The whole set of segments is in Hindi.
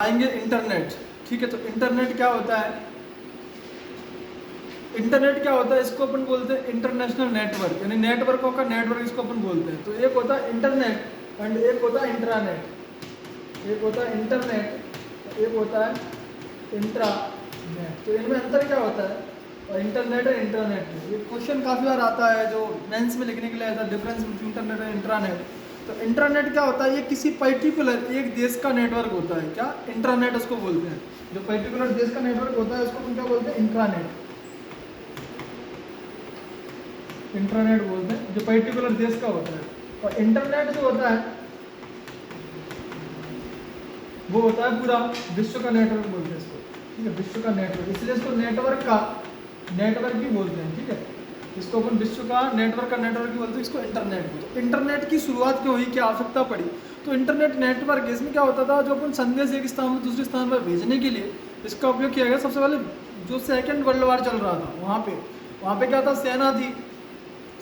आएंगे इंटरनेट। ठीक है, तो इंटरनेट क्या होता है? इंटरनेट क्या होता है? इसको अपन बोलते हैं इंटरनेशनल नेटवर्क, यानी नेटवर्कों का नेटवर्क इसको अपन बोलते हैं। तो एक होता है इंटरनेट एंड एक होता है इंट्रानेट। एक होता है इंटरनेट, एक होता है इंट्रानेट। तो इनमें अंतर क्या होता है? और इंटरनेट और इंटरनेट में ये क्वेश्चन काफ़ी बार आता है जो मेंस में लिखने के लिए आता है, डिफरेंस बिटवीन इंटरनेट और इंट्रानेट। तो इंटरनेट क्या होता है? ये किसी पर्टिकुलर एक देश का नेटवर्क होता है। क्या? इंटरनेट उसको बोलते हैं। जो पर्टिकुलर देश का नेटवर्क होता है उसको क्या बोलते हैं? इंट्रानेट। इंटरनेट बोलते हैं जो पर्टिकुलर देश का होता है। और इंटरनेट जो होता है वो होता है पूरा विश्व का नेटवर्क बोलते हैं इसको। ठीक है, विश्व का नेटवर्क, इसलिए इसको नेटवर्क भी बोलते हैं। ठीक है, इसको अपन विश्व का नेटवर्क भी बोलते हैं, इसको इंटरनेट बोलते हैं। इंटरनेट की शुरुआत क्यों हुई, क्या आवश्यकता पड़ी? तो इंटरनेट नेटवर्क, इसमें क्या होता था, जो अपन संदेश एक स्थान से दूसरे स्थान पर भेजने के लिए इसका उपयोग किया गया। सबसे पहले जो सेकेंड वर्ल्ड वॉर चल रहा था वहाँ पे क्या था?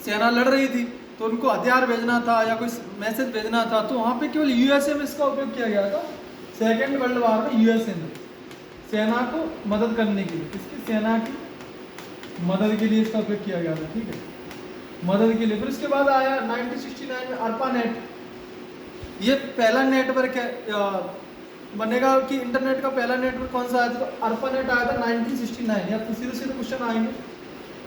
सेना लड़ रही थी, तो उनको हथियार भेजना था या कोई मैसेज भेजना था, तो वहाँ पे केवल यूएसए में इसका उपयोग किया गया था। सेकेंड वर्ल्ड वॉर में यूएसए में सेना को मदद करने के लिए, इसकी सेना की मदद के लिए इसका उपयोग किया गया था। ठीक है, मदद के लिए। फिर उसके बाद आया 1969 में ARPANET। ये पहला नेटवर्क है बनेगा कि इंटरनेट का पहला नेटवर्क कौन सा आया था? तो ARPANET आया था 1969। या सीधे सीधे क्वेश्चन आएंगे,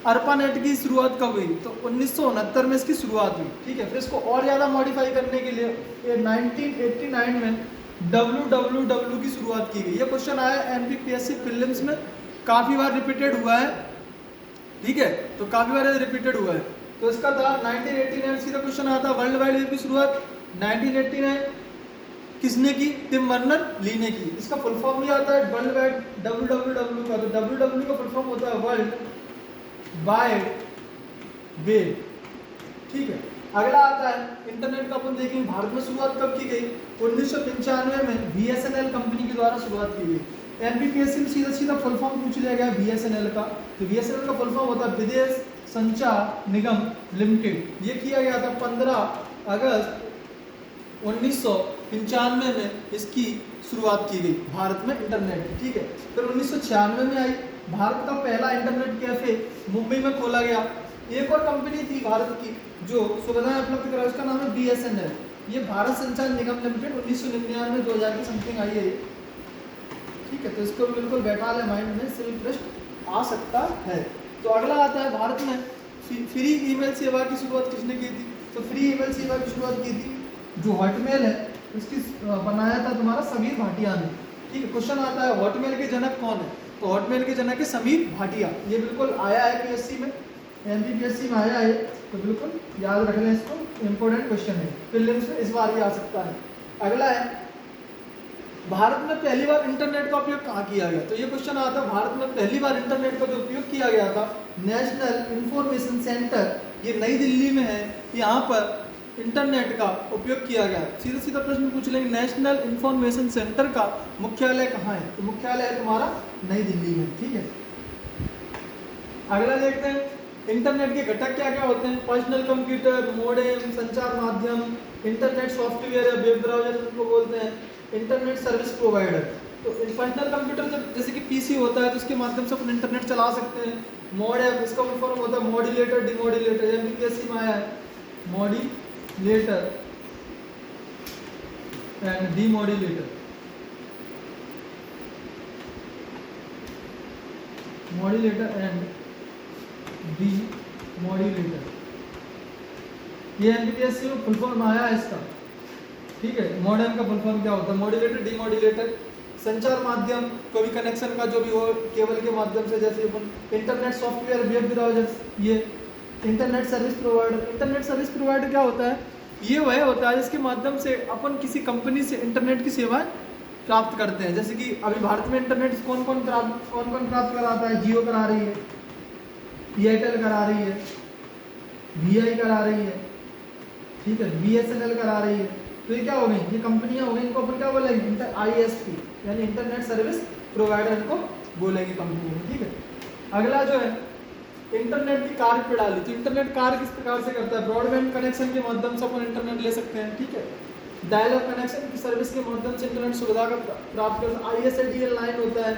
ARPANET की शुरुआत कब हुई? तो 1969 में इसकी शुरुआत हुई। ठीक है, फिर इसको और ज़्यादा मॉडिफाई करने के लिए 1989 में WWW की शुरुआत की गई। ये क्वेश्चन आया MPPSC प्रीलिम्स में, काफ़ी बार रिपीटेड हुआ है। ठीक है, तो काफ़ी बार रिपीटेड हुआ है। तो इसका था 1989 सीधा क्वेश्चन आया था। वर्ल्ड वाइड वेब की शुरुआत 1989 किसने की? टिम बर्नर ली ने की। इसका फुल फॉर्म भी आता है वर्ल्ड वाइड WWW का। तो WWW का फुल फॉर्म होता है वर्ल्ड वाइड वेब। ठीक है, अगला आता है इंटरनेट का। अपन देखेंगे भारत में शुरुआत कब की गई? 1995 में BSNL कंपनी के द्वारा शुरुआत की गई। MPPSC में सीधा सीधा फुल फॉर्म पूछ लिया गया BSNL का। तो BSNL का फुल फॉर्म होता है विदेश संचार निगम लिमिटेड। ये किया गया था 15 अगस्त 1995 में इसकी शुरुआत की गई भारत में इंटरनेट। ठीक है, फिर 1996 में आई भारत का पहला इंटरनेट कैफे मुंबई में खोला गया। एक और कंपनी थी भारत की जो सुविधाएं उपलब्ध करा, उसका नाम है BSNL। ये भारत संचार निगम लिमिटेड 1999-2000 की समथिंग आई है। ठीक है, तो इसको बिल्कुल बैठा ले माइंड में, सिर्फ प्रश्न आ सकता है। तो अगला आता है भारत में फ्री ईमेल सेवा की शुरुआत किसने की थी? तो फ्री ईमेल सेवा की शुरुआत की थी जो हॉटमेल है उसकी बनाया था तुम्हारा समीर भाटिया ने। ठीक है, क्वेश्चन आता है हॉटमेल के जनक कौन है? तो हॉटमेल के जनक है समीर भाटिया। ये बिल्कुल आया है PSC में, MPPSC में आया है, तो बिल्कुल याद रख लें इसको, इंपॉर्टेंट क्वेश्चन है, प्रीलिम्स में इस बार ही आ सकता है। अगला है भारत में पहली बार इंटरनेट का उपयोग कहाँ किया गया? तो ये क्वेश्चन आता है भारत में पहली बार इंटरनेट का जो उपयोग किया गया था नेशनल इंफॉर्मेशन सेंटर, ये नई दिल्ली में है, यहाँ पर इंटरनेट का उपयोग किया गया। सीधा सीधा प्रश्न पूछ लेंगे, नेशनल इंफॉर्मेशन सेंटर का मुख्यालय कहाँ है? तो मुख्यालय है तुम्हारा नई दिल्ली में। ठीक है, अगला देखते हैं इंटरनेट के घटक क्या क्या होते हैं। पर्सनल कंप्यूटर, मोडेम, संचार माध्यम, इंटरनेट सॉफ्टवेयर या वेब ब्राउजर को बोलते हैं, इंटरनेट सर्विस प्रोवाइडर। तो पर्सनल कंप्यूटर जब जैसे कि PC होता है तो उसके माध्यम से अपन इंटरनेट चला सकते हैं। मोडेम, इसका फुल फॉर्म होता है मॉड्यूलेटर डिमॉड्यूलेटर। MPPSC में आया है modulator and demodulator. Modulator and demodulator, ये MPPSC में फुल फॉर्म आया है इसका। ठीक है, मॉडेम का फुल फॉर्म क्या होता है? Modulator demodulator. संचार माध्यम, कोई भी कनेक्शन का जो भी हो केबल के माध्यम से, जैसे अपन इंटरनेट सॉफ्टवेयर, वेब ब्राउजर। ये internet service provider. Internet service provider क्या होता है? ये वह होता है जिसके माध्यम से अपन किसी कंपनी से इंटरनेट की सेवाएं प्राप्त करते हैं। जैसे कि अभी भारत में इंटरनेट कौन कौन प्राप्त कराता है? जियो करा रही है, एयरटेल करा रही है, VI करा रही है, ठीक है, BSNL करा रही है। तो ये क्या हो गई? ये कंपनियां हो गई, इनको अपन क्या बोलेंगे? ISP यानी इंटरनेट सर्विस प्रोवाइडर इनको बोलेंगे कंपनी में। ठीक है, अगला जो है इंटरनेट की कार्य प्रणाली। तो इंटरनेट कार्य किस प्रकार से करता है? ब्रॉडबैंड कनेक्शन के माध्यम से अपन इंटरनेट ले सकते हैं। ठीक है, डायल अप कनेक्शन की सर्विस के माध्यम से इंटरनेट सुविधा का प्राप्त कर, ISDN लाइन होता है,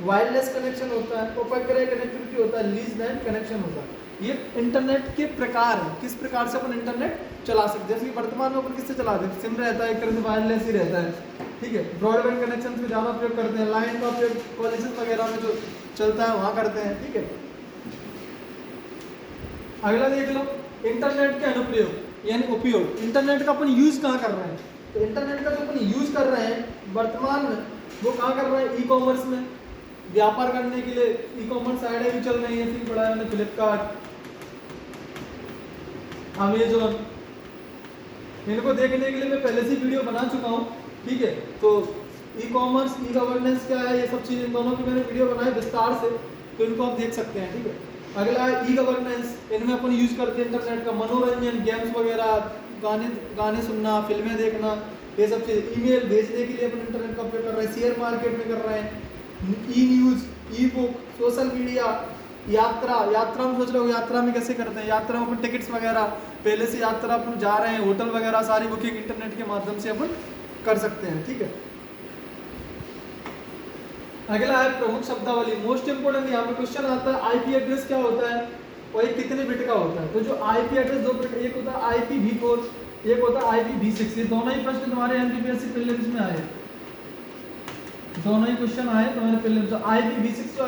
वायरलेस कनेक्शन होता है, उपग्रह कनेक्टिविटी होता है, लीज लाइन कनेक्शन होता है। ये इंटरनेट के प्रकार हैं, किस प्रकार से अपन इंटरनेट चला सकते हैं। जैसे कि वर्तमान में अपन किससे चलाते हैं, सिम रहता है, एक तरह से वायरलेस ही रहता है, ठीक है। ब्रॉडबैंड कनेक्शन में ज़्यादा उपयोग करते हैं, लाइन का उपयोग कॉलेजेस वगैरह में जो चलता है वहाँ करते हैं, ठीक है। अगला देख लो, इंटरनेट के अनुप्रयोग यानी उपयोग। इंटरनेट का अपन यूज़ कहाँ कर रहे हैं, तो इंटरनेट का जो अपन यूज़ कर रहे हैं वर्तमान में वो कहाँ कर रहे हैं, ई कॉमर्स में व्यापार करने के लिए ई कॉमर्स साइटें भी चल रही हैं, फिर बड़ा है फ्लिपकार्ट, अमेजोन, इनको देखने के लिए मैं पहले से वीडियो बना चुका हूँ, ठीक है। तो ई कॉमर्स, ई गवर्नेंस क्या है, ये सब चीज़ इन दोनों की मैंने वीडियो बनाई विस्तार से, तो इनको आप देख सकते हैं, ठीक है। अगला है ई गवर्नेंस, इनमें अपन यूज़ करते हैं इंटरनेट का मनोरंजन, गेम्स वगैरह, गाने सुनना, फिल्में देखना, ये सब चीज़। ईमेल भेजने के लिए अपन इंटरनेट का उपयोग कर रहे हैं, शेयर मार्केट में कर रहे हैं, e news, e book, social media, यात्रा में सोच रहे हो यात्रा में कैसे करते हैं, यात्रा में अपन टिकट्स वगैरह पहले से यात्रा अपन जा रहे हैं, होटल वगैरह सारी बुकिंग इंटरनेट के माध्यम से अपन कर सकते हैं, ठीक है। अगला है प्रमुख शब्दावली, मोस्ट इंपोर्टेंट यहाँ पे क्वेश्चन आता है, आईपी एड्रेस क्या होता है और ये कितने बिट का होता है। तो जो आईपी एड्रेस दो बिट, एक होता है IPv4, एक होता है IPv6, ये दोनों ही प्रश्न तुम्हारे एमपीपीएससी प्रीलिम्स में आए, दोनों ही क्वेश्चन आए तुम्हारे प्रीलिम्स। IPv6 जो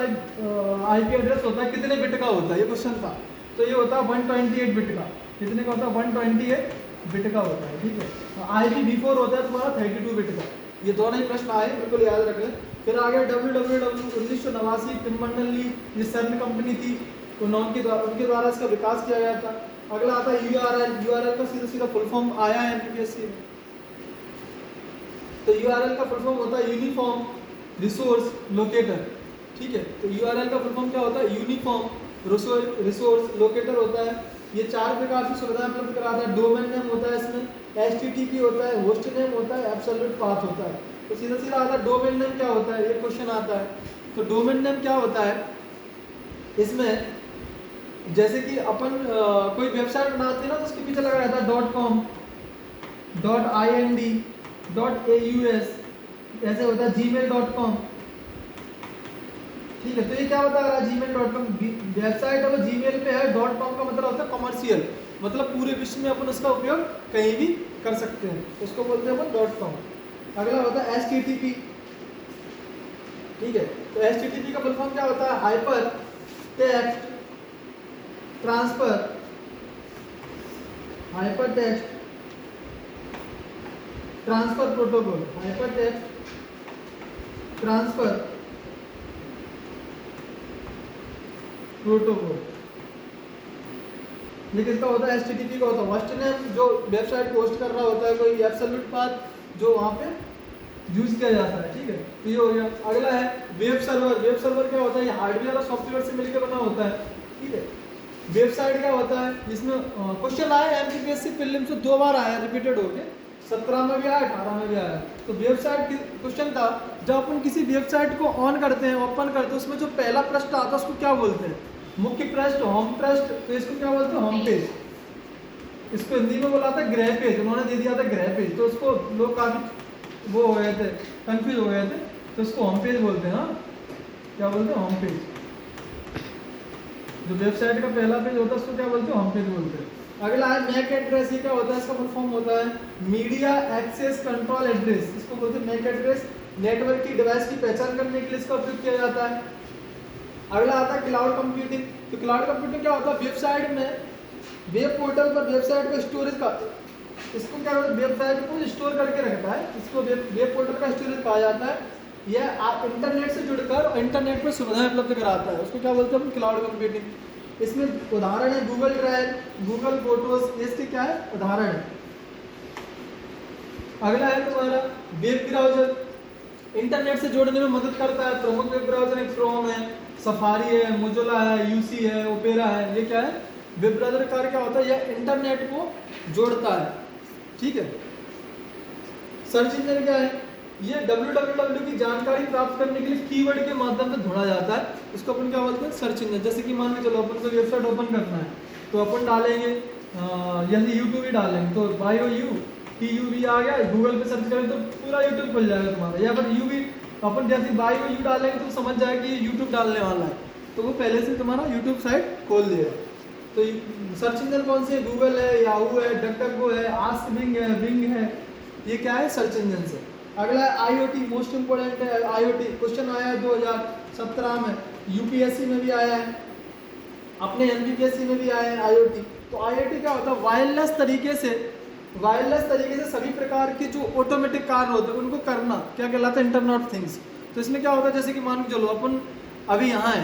आईपी एड्रेस होता है कितने बिट का होता है, ये क्वेश्चन था, तो ये होता है 128 बिट का। कितने का होता है, 128 बिट का होता है, ठीक है। IPv4 होता है तुम्हारा 32 बिट का। ये दोनों ही प्रश्न आए, बिल्कुल याद रख लें। फिर आगे www 1989 टिम बर्नर्स ली, ये सर्न कंपनी थी, उनके द्वारा इसका विकास किया गया था। अगला आता है URL का सीधा सीधा फुल फॉर्म आया है एमपीपीएससी में। तो URL का फुल फॉर्म होता है यूनिफॉर्म रिसोर्स लोकेटर, ठीक है। तो URL का फुल फॉर्म क्या होता है, यूनिफॉर्म रिसोर्स लोकेटर होता है। ये 4 प्रकार की सुविधाएं उपलब्ध कराता है। डोमेन नेम होता है, इसमें HTTP होता है, होस्ट नेम होता है, एब्सोल्यूट पाथ होता है। तो सीधा सीधा आता है डोमेन नेम क्या होता है, ये क्वेश्चन आता है। तो डोमेन नेम क्या होता है, इसमें जैसे कि अपन कोई वेबसाइट बनाते हैं ना, तो उसके पीछे लगा रहता है .com, .ind, .aus, ऐसे होता है gmail.com, ठीक है। तो ये क्या होता है, gmail.com वेबसाइट है वो जीमेल पे है, .com का मतलब होता है कमर्शियल, मतलब पूरे विश्व में अपन उसका उपयोग कहीं भी कर सकते हैं, उसको बोलते हैं अपन .com। अगला होता है HTTP, ठीक है। तो HTTP का फुल फॉर्म क्या होता है, hyper text transfer, hyper text transfer protocol, hyper text transfer protocol. ये किसका होता है, HTTP का होता है। होस्ट नेम जो वेबसाइट को होस्ट कर रहा होता है, कोई एब्सोल्यूट पाथ जो वहाँ पे यूज किया जाता है, ठीक है। तो ये हो गया। अगला है वेब सर्वर। वेब सर्वर क्या होता है, ये हार्डवेयर और सॉफ्टवेयर से मिलकर बना होता है, ठीक है। वेबसाइट क्या होता है, जिसमें क्वेश्चन आया एमपीपीएससी प्रीलिम्स से 2 बार आया, रिपीटेड हो गया, 17 में भी आया, 18 में भी आया। तो वेबसाइट क्वेश्चन था, जब अपन किसी वेबसाइट को ऑन करते हैं, ओपन करते हैं, उसमें जो पहला पृष्ठ आता है उसको क्या बोलते हैं, मुख्य पृष्ठ, होम पृष्ठ। तो इसको क्या बोलते हैं, होम पेज। इसको हिंदी में बोला था गृह पेज, उन्होंने दे दिया था गृह पेज, तो उसको लोग काफी वो हो गए थे, कंफ्यूज हो गए थे, तो उसको होम पेज बोलते हैं। हाँ, क्या बोलते हैं, होम पेज। जो वेबसाइट का पहला पेज होता है उसको क्या बोलते हैं, होम पेज बोलते हैं। अगला है मैक एड्रेस। ये क्या होता है, इसका फुल फॉर्म होता है मीडिया एक्सेस कंट्रोल एड्रेस। इसको बोलते हैं मैक एड्रेस। नेटवर्क की डिवाइस की पहचान करने के लिए इसका उपयोग किया जाता है। अगला आता है क्लाउड कंप्यूटिंग। तो क्लाउड कंप्यूटिंग क्या होता है, वेबसाइट में, वेब पोर्टल पर वेबसाइट को स्टोरेज का, इसको क्या होता है, वेबसाइट को स्टोर करके रखता है, इसको वेब पोर्टल का स्टोरेज कहा जाता है। यह इंटरनेट से जुड़कर इंटरनेट पर सुविधाएं उपलब्ध कराता है, उसको क्या बोलते हैं, क्लाउड कंप्यूटिंग। इसमें उदाहरण है गूगल ड्राइव, गूगल फोटोज, इसके क्या है, उदाहरण है। अगला है तुम्हारा वेब ब्राउजर। इंटरनेट से जोड़ने में मदद करता है। प्रमुख वेब ब्राउजर है क्रोम है, सफारी है, मोजिला है, यूसी है, ओपेरा है। ये क्या है, वेब ब्राउजर का कार्य क्या होता है, यह इंटरनेट को जोड़ता है, ठीक है। सर्च इंजन क्या है, ये www की जानकारी प्राप्त करने के लिए कीवर्ड के माध्यम से ढूंढा जाता है, इसको अपन क्या बोलते हैं, सर्च इंजन। जैसे कि मान के चलो अपन को वेबसाइट ओपन करना है, तो अपन डालेंगे जैसे YouTube ही डालेंगे, तो YOU TUV आ गया, गूगल पे सर्च करें तो पूरा यूट्यूब खुल जाएगा तुम्हारा। या फिर UV अपन जैसे बाई में यू डालेंगे तो समझ जाएगा कि यूट्यूब डालने वाला है, तो वो पहले से तुम्हारा यूट्यूब साइट खोल देगा। तो सर्च इंजन कौन से? गूगल है, याहू है, डकडकगो है, आस्क बिंग है, बिंग है, ये क्या है? सर्च इंजन से। अगला है IoT, मोस्ट इंपोर्टेंट है IoT। क्वेश्चन आया है 2017 में, UPSC में भी आया है, अपने MPPSC में भी आया है IoT। तो IoT क्या होता है? वायरलेस तरीके से सभी प्रकार के जो ऑटोमेटिक कार्य होते हैं उनको करना, क्या कहलाता है? Internet of things. तो इसमें क्या होता है, जैसे कि मान के चलो अपन अभी यहाँ है,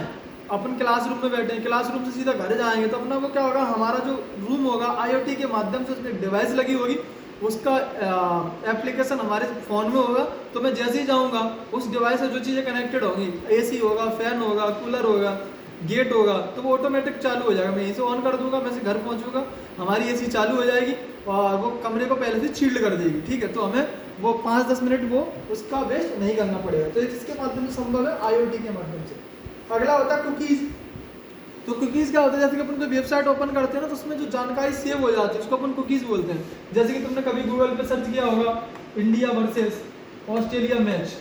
अपन क्लासरूम में बैठे हैं, क्लासरूम से सीधा घर जाएंगे तो अपना वो क्या होगा, हमारा जो रूम होगा IoT के माध्यम से उसमें एक डिवाइस लगी होगी, उसका एप्लीकेशन हमारे फ़ोन में होगा। तो मैं जैसे ही जाऊँगा उस डिवाइस से जो चीज़ें कनेक्टेड होंगी, AC होगा, फैन होगा, कूलर होगा, गेट होगा, तो वो ऑटोमेटिक चालू हो जाएगा। मैं यहीं से ऑन कर दूंगा, मैं से घर पहुँचूंगा, हमारी AC चालू हो जाएगी और वो कमरे को पहले से शील्ड कर देगी। ठीक है, तो हमें वो 5-10 मिनट वो उसका वेस्ट नहीं करना पड़ेगा। तो इसके माध्यम से संभव है IoT के माध्यम से। अगला होता है कुकीज़। तो कुकीज़ क्या होता है? जैसे कि अपन कोई वेबसाइट ओपन करते हैं ना, तो उसमें जो जानकारी सेव हो जाती है उसको अपन कुकीज़ बोलते हैं। जैसे कि तुमने कभी गूगल पे सर्च किया होगा इंडिया वर्सेस ऑस्ट्रेलिया मैच,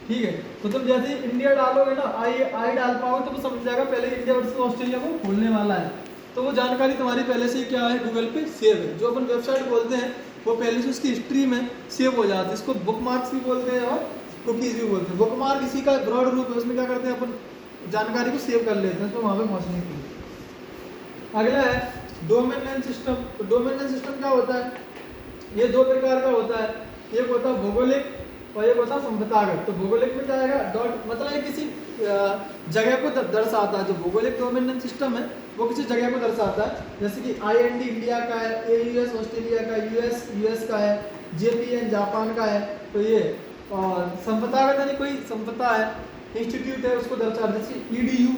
ठीक है, तो तुम जैसे ही इंडिया डालोगे ना, आई डाल पाओगे तो वो समझ जाएगा पहले इंडिया वर्सेस ऑस्ट्रेलिया को खोलने वाला है। तो वो जानकारी तुम्हारी पहले से क्या है? गूगल पे सेव है। जो अपन वेबसाइट बोलते हैं वो पहले से उसकी हिस्ट्री में सेव हो जाती है। इसको बुकमार्क्स भी बोलते हैं और कुकीज़ भी बोलते हैं। बुकमार्क इसी का ब्रॉड रूप है, उसमें क्या करते हैं अपन जानकारी को सेव कर लेते हैं तो वहाँ पे पहुँचने के लिए। अगला है डोमेन नेम सिस्टम। तो डोमेन नेम सिस्टम क्या होता है? ये दो प्रकार का होता है, एक होता है भौगोलिक और एक होता है संपदागत। तो भौगोलिक में क्या आएगा? डॉट, मतलब ये किसी जगह को दर्शाता है। जो भौगोलिक डोमेन नेम सिस्टम है वो किसी जगह को दर्शाता है। जैसे कि IND इंडिया का है, AUS ऑस्ट्रेलिया का, US का है, JPN जापान का है। तो ये और संपदागत यानी कोई संपदा है, इंस्टीट्यूट है, उसको दर्शाता है। जैसे EDU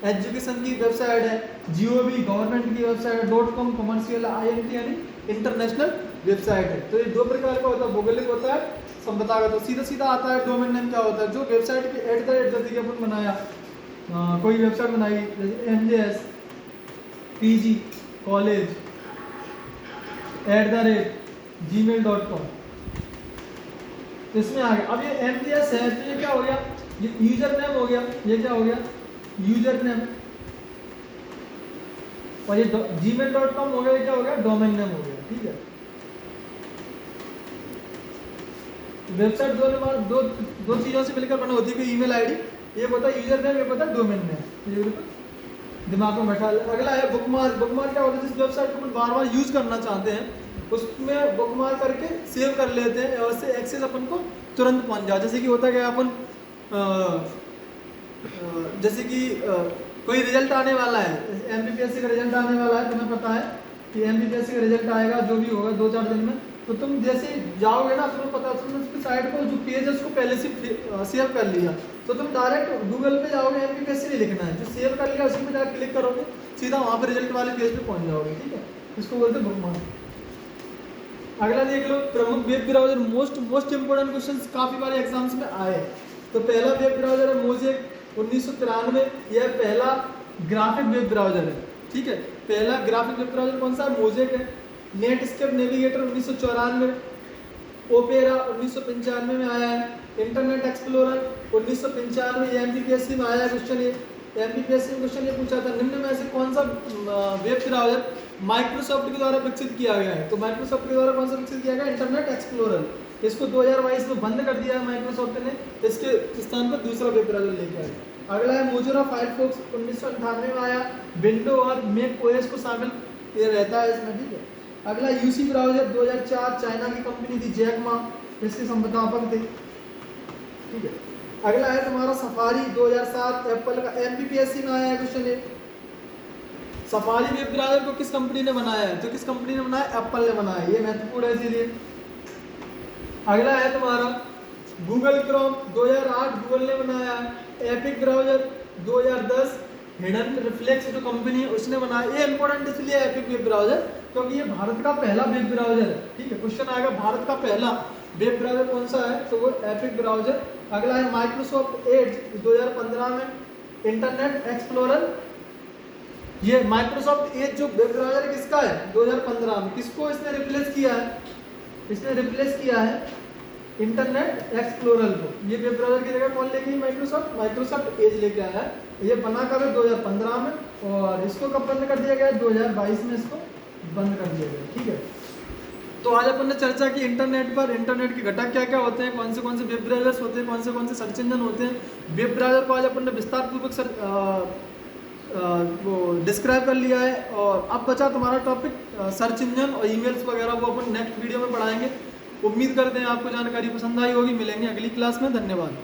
एजुकेशन की वेबसाइट है, GOV गवर्नमेंट की वेबसाइट है, .com कमर्शियल, INT यानी इंटरनेशनल वेबसाइट है। तो ये दो प्रकार का होता है, भौगोलिक होता है, संपदागत। तो सीधा सीधा आता है डोमेन नेम क्या होता है? जो वेबसाइट के @ जैसे कि अपन बनाया, कोई वेबसाइट बनाई जैसे MJS PG कॉलेज @gmail.com, तो इसमें आ गया। अब ये MJS है तो ये क्या हो गया? ये यूजर नेम हो गया। ये क्या हो गया? User name. और ये gmail.com हो गया, ये क्या हो गया? डोमेन नेम हो गया। ठीक है, वेबसाइट दो चीज़ों से मिलकर बना होती है, कोई ईमेल आईडी, ये होता है यूजर नेम, ये होता है डोमेन नेम। ये दिमाग में बैठा। अगला है बुकमार्क। बुकमार्क क्या होता है? जिस वेबसाइट को अपन बार बार यूज करना चाहते हैं उसमें बुकमार्क करके सेव कर लेते हैं और उससे एक्सेस अपन को तुरंत पहुंच जाए। जैसे कि होता है कि अपन जैसे कि कोई रिजल्ट आने वाला है, MPPSC का रिजल्ट आने वाला है, तुम्हें पता है कि MPPSC का रिजल्ट आएगा, जो भी होगा 2-4 दिन में। तो तुम जैसे जाओगे ना, तुम्हें पता, तुमने उसकी साइट को जो पेज है उसको पहले से सेव कर लिया, तो तुम डायरेक्ट गूगल पे जाओगे, MPPSC नहीं लिखना है, जो सेव कर लिया उसी पे जाकर क्लिक करोगे, सीधा वहाँ पे रिजल्ट वाले पेज पे पहुँच जाओगे। ठीक है, इसको बोलते हैं बुकमार्क। अगला देख लो, प्रमुख web browser. Most important question काफ़ी बार एग्जाम्स में आए। तो पहला वेब ब्राउजर है मोज़ेक 1993, यह पहला ग्राफिक वेब ब्राउजर है। ठीक है, पहला ग्राफिक वेब ब्राउजर कौन सा है? मोज़ेक है। नेटस्केप नेविगेटर 1994, ओपेरा 1995 में आया है, इंटरनेट एक्सप्लोरर 1995, MPPSC में आया है क्वेश्चन। ये MPPSC में क्वेश्चन ये पूछा था, निम्न में से कौन सा वेब ब्राउजर माइक्रोसॉफ्ट के द्वारा विकसित किया गया है? तो माइक्रोसॉफ्ट के द्वारा कौन सा विकसित किया गया? Internet explorer. इसको 2022 में बंद कर दिया है माइक्रोसॉफ्ट ने, इसके स्थान पर दूसरा वेब ब्राउजर लेकर आए। अगला है मोजिला फायरफॉक्स 1998 में आया, विंडो और मैक OS को शामिल ये रहता है इसमें। ठीक है, अगला UC ब्राउजर 2004, चाइना की कंपनी थी जैक मा, इसके संस्थापक थे। ठीक है, अगला है तुम्हारा सफारी 2007, एप्पल का, MPPSC में आया है क्वेश्चन ये। सफारी वेब ब्राउजर को किस कंपनी ने बनाया है? तो किस कंपनी ने बनाया? एप्पल ने बनाया। ये महत्वपूर्ण है इसीलिए। अगला है तुम्हारा गूगल क्रोम 2008, गूगल ने बनाया है। एपिक ब्राउजर 2010, हिडन रिफ्लेक्स जो कंपनी है उसने बनाया। ये इंपॉर्टेंट इसलिए एपिक वेब ब्राउजर क्योंकि ये भारत का पहला वेब ब्राउजर है। ठीक है, क्वेश्चन आएगा भारत का पहला वेब ब्राउजर कौन सा है? तो वो एपिक ब्राउजर। अगला है माइक्रोसॉफ्ट एज 2015 में, इंटरनेट एक्सप्लोरर। ये माइक्रोसॉफ्ट एज जो वेब ब्राउजर किसका है? 2015 में। किसको इसने रिप्लेस किया है? इसने रिप्लेस किया है इंटरनेट एक्सप्लोरर को। ये वेब ब्राउज़र की जगह कौन लेके माइक्रोसॉफ्ट एज लेके आया है। ये बना कब है 2015 में, और इसको कब बंद कर दिया गया 2022 में इसको बंद कर दिया गया। ठीक है, तो आज अपन ने चर्चा की इंटरनेट पर, इंटरनेट के घटक क्या क्या होते हैं, कौन से वेब ब्राउज़र्स होते हैं, कौन से सर्च इंजन होते हैं। वेब ब्राउज़र को आज अपन ने विस्तार पूर्वक वो डिस्क्राइब कर लिया है। और अब बचा तुम्हारा टॉपिक सर्च इंजन और ईमेल्स वगैरह, वो अपन नेक्स्ट वीडियो में पढ़ाएंगे। उम्मीद करते हैं आपको जानकारी पसंद आई होगी। मिलेंगे अगली क्लास में। धन्यवाद।